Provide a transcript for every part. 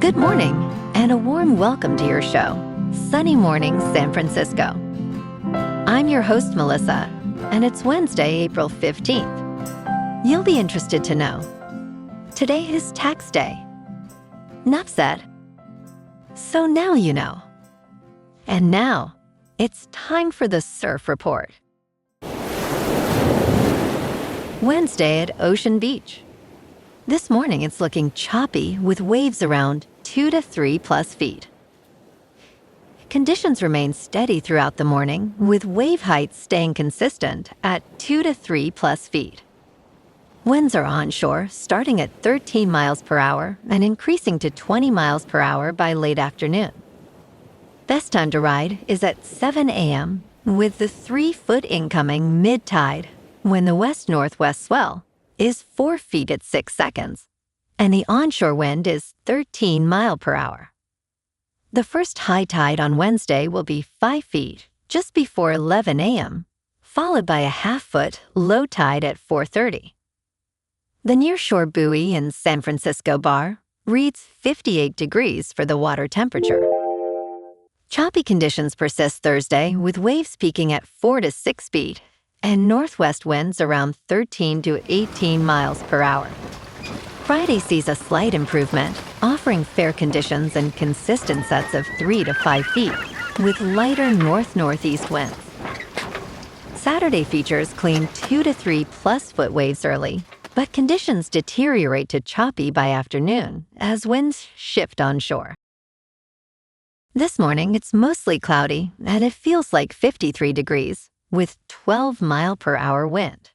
Good morning, and a warm welcome to your show, Sunny Mornings San Francisco. I'm your host, Melissa, and it's Wednesday, April 15th. You'll be interested to know, today is tax day. Enough said. So now you know. And now, it's time for the Surf Report. Wednesday at Ocean Beach. This morning it's looking choppy with waves around 2 to 3 plus feet. Conditions remain steady throughout the morning, with wave heights staying consistent at 2 to 3 plus feet. Winds are onshore, starting at 13 miles per hour and increasing to 20 miles per hour by late afternoon. Best time to ride is at 7 a.m. with the 3-foot incoming mid-tide when the west-northwest swell is 4 feet at 6 seconds, and the onshore wind is 13 miles per hour. The first high tide on Wednesday will be 5 feet just before 11 a.m., followed by a half-foot low tide at 4:30. The nearshore buoy in San Francisco Bar reads 58 degrees for the water temperature. Choppy conditions persist Thursday, with waves peaking at 4 to 6 feet and northwest winds around 13 to 18 miles per hour. Friday sees a slight improvement, offering fair conditions and consistent sets of 3 to 5 feet, with lighter north-northeast winds. Saturday features clean 2 to 3 plus foot waves early, but conditions deteriorate to choppy by afternoon as winds shift onshore. This morning it's mostly cloudy and it feels like 53 degrees, with 12 mile per hour wind.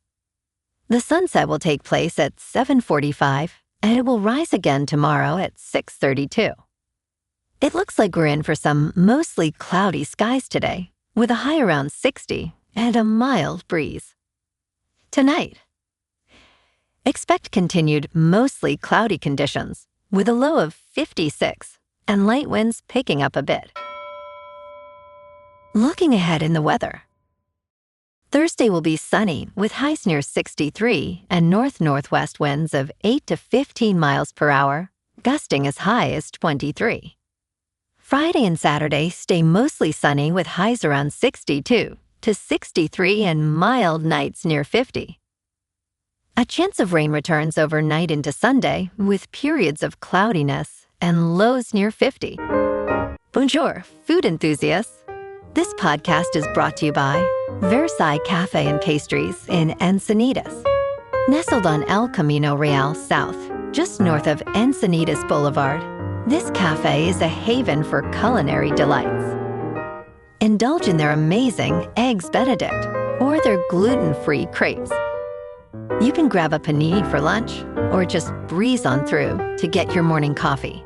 The sunset will take place at 7:45, and it will rise again tomorrow at 6:32. It looks like we're in for some mostly cloudy skies today, with a high around 60 and a mild breeze. Tonight, expect continued mostly cloudy conditions, with a low of 56 and light winds picking up a bit. Looking ahead in the weather, Thursday will be sunny with highs near 63 and north-northwest winds of 8 to 15 miles per hour, gusting as high as 23. Friday and Saturday stay mostly sunny with highs around 62 to 63 and mild nights near 50. A chance of rain returns overnight into Sunday with periods of cloudiness and lows near 50. Bonjour, food enthusiasts. This podcast is brought to you by Versailles Cafe and Pastries in Encinitas. Nestled on El Camino Real South, just north of Encinitas Boulevard, this cafe is a haven for culinary delights. Indulge in their amazing Eggs Benedict or their gluten-free crepes. You can grab a panini for lunch or just breeze on through to get your morning coffee.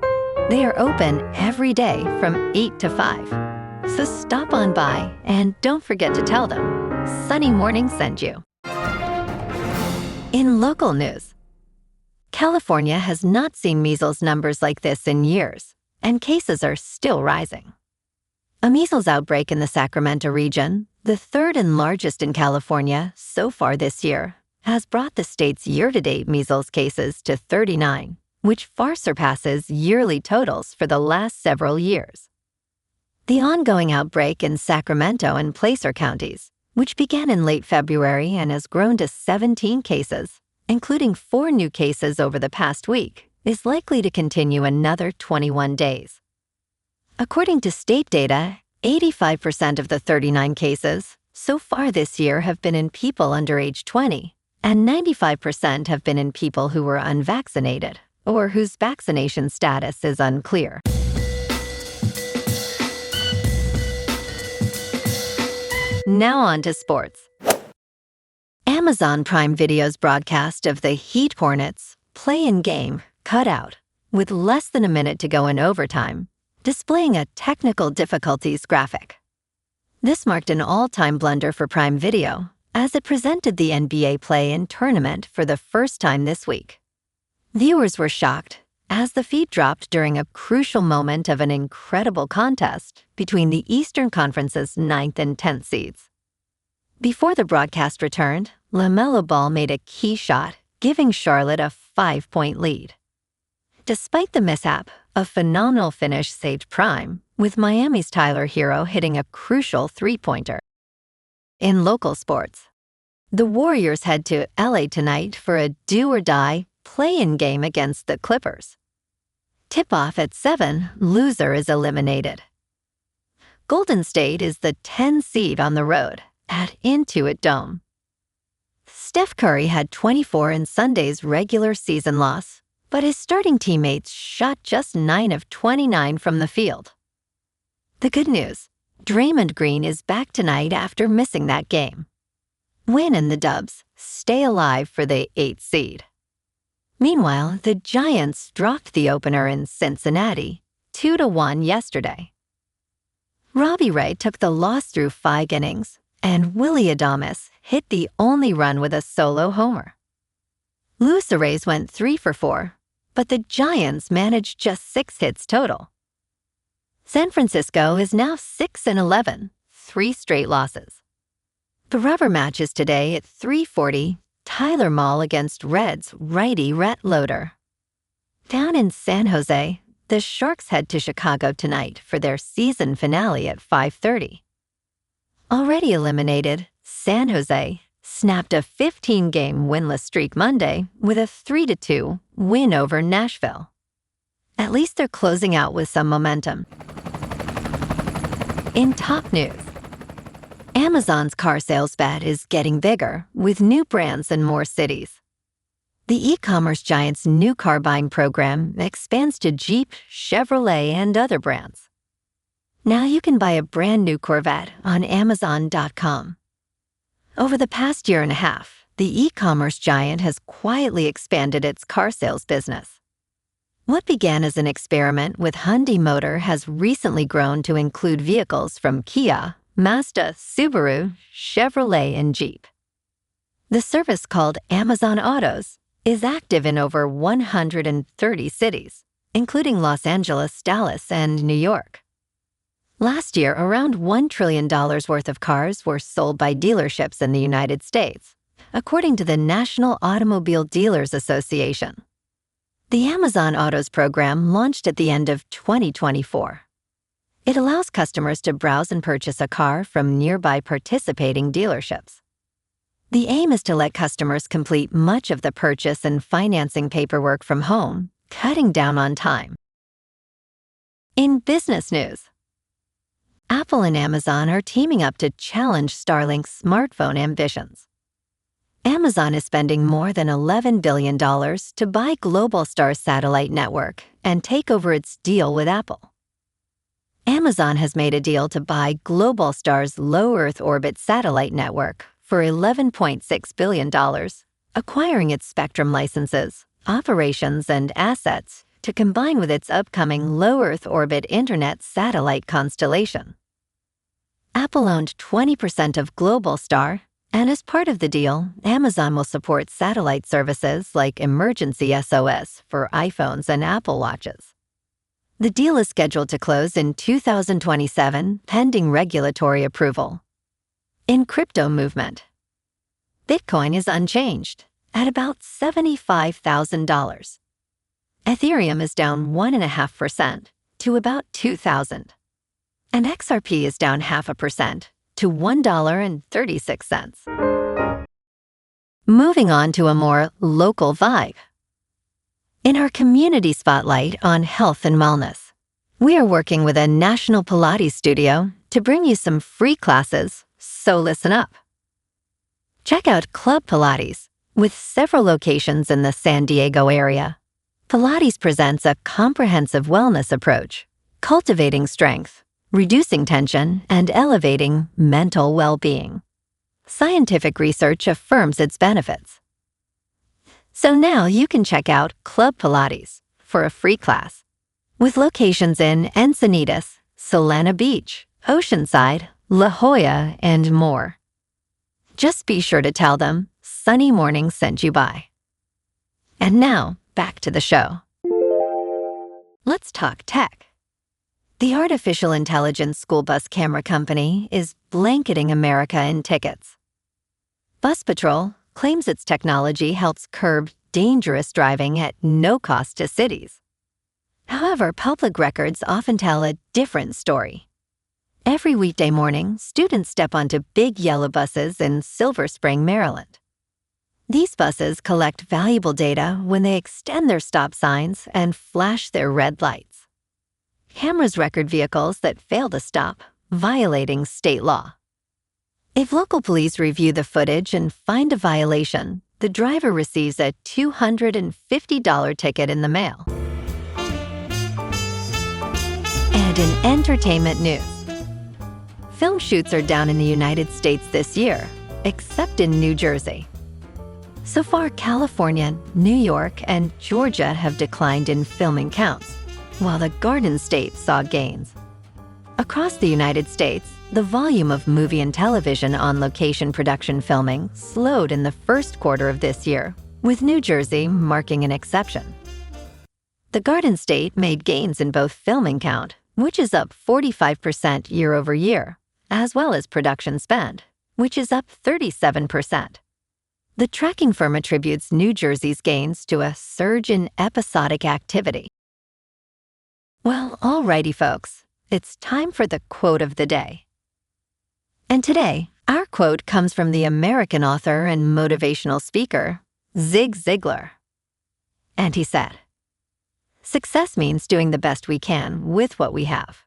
They are open every day from 8 to 5. So stop on by and don't forget to tell them Sunny Morning sent you. In local news, California has not seen measles numbers like this in years, and cases are still rising. A measles outbreak in the Sacramento region, the third and largest in California so far this year, has brought the state's year-to-date measles cases to 39, which far surpasses yearly totals for the last several years. The ongoing outbreak in Sacramento and Placer counties, which began in late February and has grown to 17 cases, including 4 new cases over the past week, is likely to continue another 21 days. According to state data, 85% of the 39 cases so far this year have been in people under age 20, and 95% have been in people who were unvaccinated or whose vaccination status is unclear. Now on to sports. Amazon Prime Video's broadcast of the Heat Hornets play-in game cut out with less than a minute to go in overtime, displaying a technical difficulties graphic. This marked an all-time blunder for Prime Video, as it presented the NBA play-in tournament for the first time this week. Viewers were shocked as the feed dropped during a crucial moment of an incredible contest between the Eastern Conference's 9th and 10th seeds. Before the broadcast returned, LaMelo Ball made a key shot, giving Charlotte a 5-point lead. Despite the mishap, a phenomenal finish saved Prime, with Miami's Tyler Hero hitting a crucial three-pointer. In local sports, the Warriors head to LA tonight for a do-or-die play-in game against the Clippers. Tip-off at 7, loser is eliminated. Golden State is the 10 seed on the road at Intuit Dome. Steph Curry had 24 in Sunday's regular season loss, but his starting teammates shot just 9 of 29 from the field. The good news, Draymond Green is back tonight after missing that game. Win and the Dubs stay alive for the 8th seed. Meanwhile, the Giants dropped the opener in Cincinnati, 2-1 yesterday. Robbie Ray took the loss through 5 innings, and Willie Adames hit the only run with a solo homer. Luis Arraez went 3 for 4, but the Giants managed just 6 hits total. San Francisco is now 6-11, 3 straight losses. The rubber match is today at 3:40, Tyler Mahle against Reds righty Rhett Loader. Down in San Jose, the Sharks head to Chicago tonight for their season finale at 5:30. Already eliminated, San Jose snapped a 15-game winless streak Monday with a 3-2 win over Nashville. At least they're closing out with some momentum. In top news, Amazon's car sales bet is getting bigger with new brands in more cities. The e-commerce giant's new car buying program expands to Jeep, Chevrolet, and other brands. Now you can buy a brand new Corvette on Amazon.com. Over the past year and a half, the e-commerce giant has quietly expanded its car sales business. What began as an experiment with Hyundai Motor has recently grown to include vehicles from Kia, Mazda, Subaru, Chevrolet, and Jeep. The service, called Amazon Autos, is active in over 130 cities, including Los Angeles, Dallas, and New York. Last year, around $1 trillion worth of cars were sold by dealerships in the United States, according to the National Automobile Dealers Association. The Amazon Autos program launched at the end of 2024. It allows customers to browse and purchase a car from nearby participating dealerships. The aim is to let customers complete much of the purchase and financing paperwork from home, cutting down on time. In business news, Apple and Amazon are teaming up to challenge Starlink's smartphone ambitions. Amazon is spending more than $11 billion to buy Globalstar's satellite network and take over its deal with Apple. Amazon has made a deal to buy Globalstar's low Earth orbit satellite network for $11.6 billion, acquiring its spectrum licenses, operations, and assets to combine with its upcoming low Earth orbit internet satellite constellation. Apple owned 20% of Globalstar, and as part of the deal, Amazon will support satellite services like Emergency SOS for iPhones and Apple Watches. The deal is scheduled to close in 2027, pending regulatory approval. In crypto movement, Bitcoin is unchanged at about $75,000. Ethereum is down 1.5% to about $2,000. And XRP is down 0.5% to $1.36. Moving on to a more local vibe. In our community spotlight on health and wellness, we are working with a national Pilates studio to bring you some free classes, so listen up. Check out Club Pilates, with several locations in the San Diego area. Pilates presents a comprehensive wellness approach, cultivating strength, reducing tension, and elevating mental well-being. Scientific research affirms its benefits. So now you can check out Club Pilates for a free class, with locations in Encinitas, Solana Beach, Oceanside, La Jolla, and more. Just be sure to tell them Sunny Morning sent you by. And now, back to the show. Let's talk tech. The artificial intelligence school bus camera company is blanketing America in tickets. Bus Patrol claims its technology helps curb dangerous driving at no cost to cities. However, public records often tell a different story. Every weekday morning, students step onto big yellow buses in Silver Spring, Maryland. These buses collect valuable data when they extend their stop signs and flash their red lights. Cameras record vehicles that fail to stop, violating state law. If local police review the footage and find a violation, the driver receives a $250 ticket in the mail. And in entertainment news, film shoots are down in the United States this year, except in New Jersey. So far, California, New York, and Georgia have declined in filming counts, while the Garden State saw gains. Across the United States, the volume of movie and television on-location production filming slowed in the first quarter of this year, with New Jersey marking an exception. The Garden State made gains in both filming count, which is up 45% year over year, as well as production spend, which is up 37%. The tracking firm attributes New Jersey's gains to a surge in episodic activity. Well, alrighty folks, it's time for the quote of the day. And today, our quote comes from the American author and motivational speaker, Zig Ziglar. And he said, "Success means doing the best we can with what we have.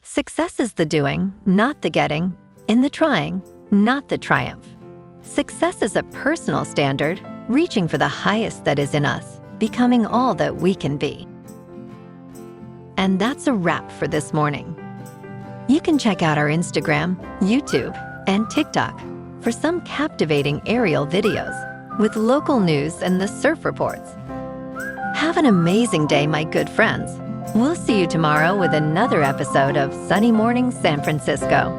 Success is the doing, not the getting, in the trying, not the triumph. Success is a personal standard, reaching for the highest that is in us, becoming all that we can be." And that's a wrap for this morning. You can check out our Instagram, YouTube, and TikTok for some captivating aerial videos with local news and the surf reports. Have an amazing day, my good friends. We'll see you tomorrow with another episode of Sunny Morning San Francisco.